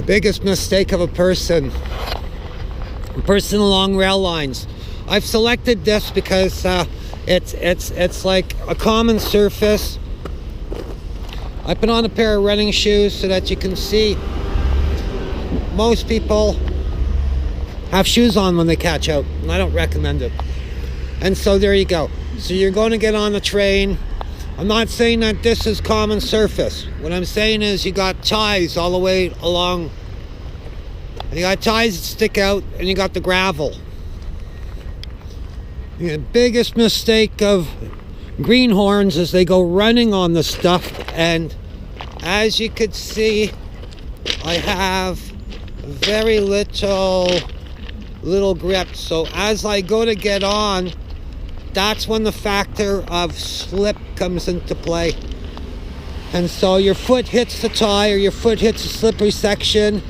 Biggest mistake of a person along rail lines. I've selected this because it's like a common surface. I put on a pair of running shoes so that you can see most people have shoes on when they catch out, and I don't recommend it. And so there you go. So you're going to get on the train. I'm not saying that this is common surface. What I'm saying is you got ties all the way along. You got ties that stick out, and you got the gravel. The biggest mistake of greenhorns is they go running on the stuff, and as you could see, I have very little grip. So as I go to get on, that's when the factor of slip comes into play. And so your foot hits the tie or your foot hits a slippery section.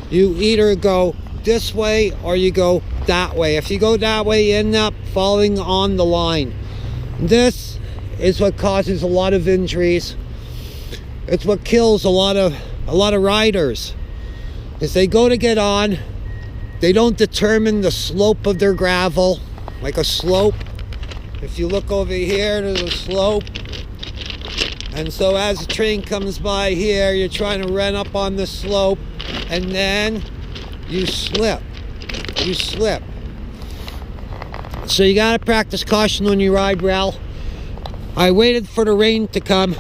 You either go this way or you go that way. If you go that way, you end up falling on the line. This is what causes a lot of injuries. It's what kills a lot of riders. Is they go to get on, they don't determine the slope of their gravel, like a slope. If you look over here, there's a slope. And so as the train comes by here, you're trying to run up on the slope, and then you slip. You slip. So you gotta practice caution when you ride rail. I waited for the rain to come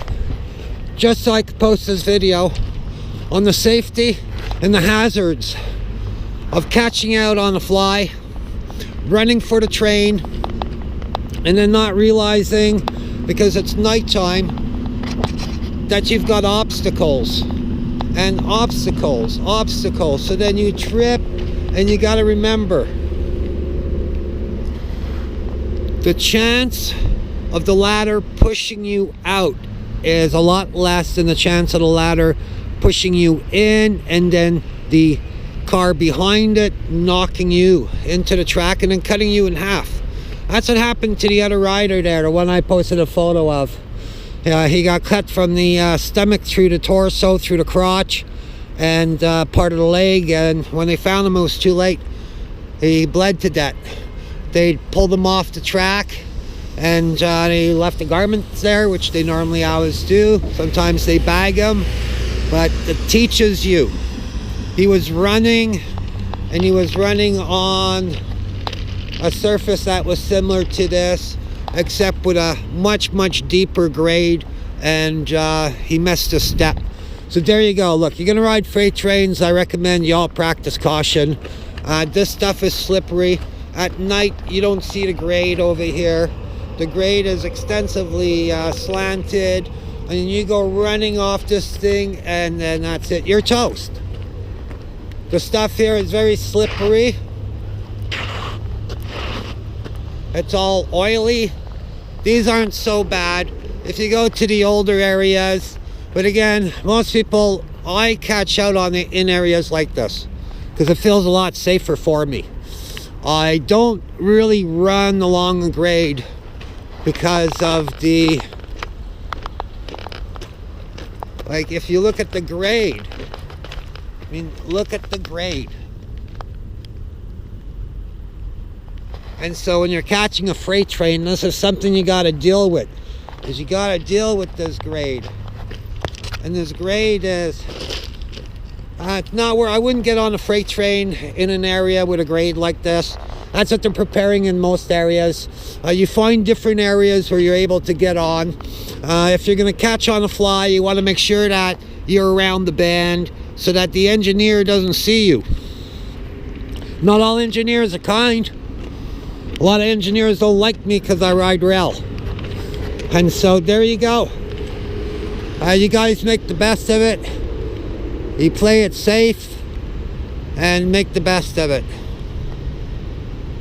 just so I could post this video on the safety and the hazards of catching out on the fly, running for the train, and then not realizing, because it's nighttime, that you've got obstacles. And obstacles. So then you trip, and you got to remember, the chance of the ladder pushing you out is a lot less than the chance of the ladder pushing you in, and then the car behind it knocking you into the track and then cutting you in half. That's what happened to the other rider there, the one I posted a photo of. He got cut from the stomach through the torso, through the crotch, and part of the leg, and when they found him it was too late. He bled to death. They pulled him off the track, and they left the garments there, which they normally always do. Sometimes they bag him, but it teaches you. He was running, and he was running on a surface that was similar to this, except with a much deeper grade, and he missed a step. So there you go. Look, you're gonna ride freight trains, I recommend you all practice caution. This stuff is slippery. At night you don't see the grade over here. The grade is extensively slanted, and you go running off this thing, and then that's it, you're toast. The stuff here is very slippery. It's all oily. These aren't so bad if you go to the older areas, but again, most people, I catch out on in areas like this because it feels a lot safer for me. I don't really run along the grade because of the, like, if you look at the grade, I mean, look at the grade. And so when you're catching a freight train, this is something you got to deal with. Is you got to deal with this grade. And this grade is not where I wouldn't get on a freight train in an area with a grade like this. That's what they're preparing in most areas. You find different areas where you're able to get on. If you're going to catch on the fly, you want to make sure that you're around the bend so that the engineer doesn't see you. Not all engineers are kind. A lot of engineers don't like me because I ride rail. And so there you go. You guys make the best of it. You play it safe and make the best of it.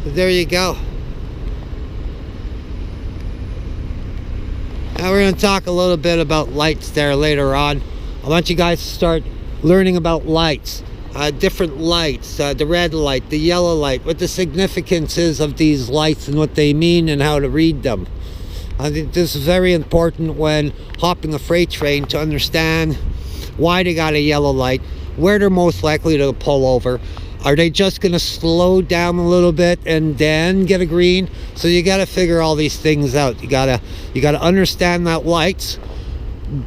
So there you go. Now we're going to talk a little bit about lights there later on. I want you guys to start learning about lights. Different lights, the red light, the yellow light, what the significance is of these lights and what they mean and how to read them. I think this is very important when hopping a freight train to understand why they got a yellow light, where they're most likely to pull over. Are they just going to slow down a little bit and then get a green? So you got to figure all these things out. You got to understand that lights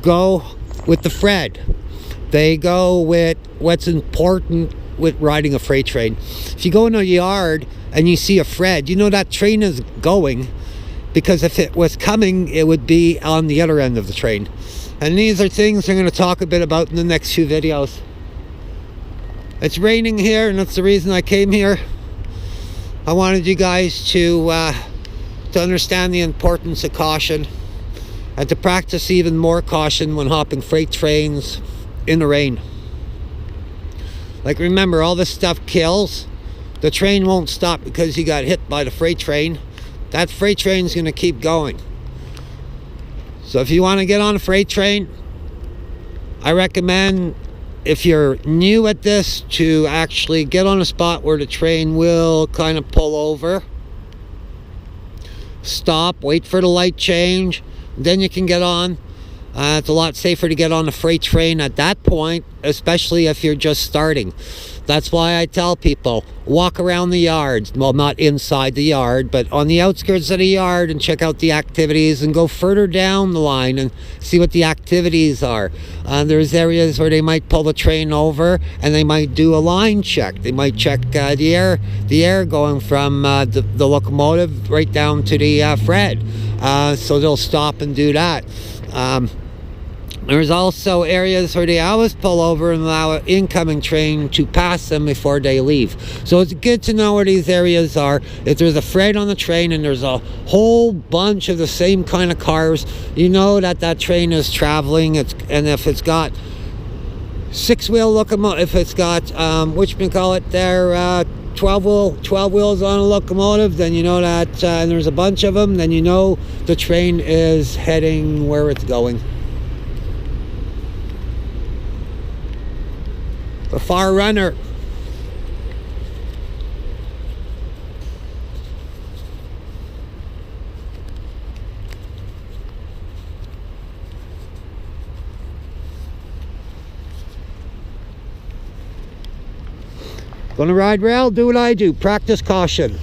go with the Fred. They go with what's important with riding a freight train. If you go in a yard and you see a Fred, you know that train is going, because if it was coming, it would be on the other end of the train. And these are things I'm going to talk a bit about in the next few videos. It's raining here, and that's the reason I came here. I wanted you guys to understand the importance of caution, and to practice even more caution when hopping freight trains in the rain. Like, remember, all this stuff kills. The train won't stop because you got hit by the freight train. That freight train is going to keep going. So if you want to get on a freight train, I recommend, if you're new at this, to actually get on a spot where the train will kind of pull over, stop, wait for the light change, then you can get on. It's a lot safer to get on a freight train at that point, especially if you're just starting. That's why I tell people, walk around the yards. Well, not inside the yard, but on the outskirts of the yard, and check out the activities, and go further down the line and see what the activities are. There's areas where they might pull the train over and they might do a line check. They might check the air going from the locomotive right down to the Fred. So they'll stop and do that. There's also areas where they always pull over and allow an incoming train to pass them before they leave. So it's good to know where these areas are. If there's a Fred on the train and there's a whole bunch of the same kind of cars, you know that that train is traveling. And if it's got six-wheel locomotive, if it's got whatchamacallit there, 12 wheels on a locomotive, then you know that, and there's a bunch of them, then you know the train is heading where it's going. The Far Runner. Gonna ride rail, do what I do, practice caution.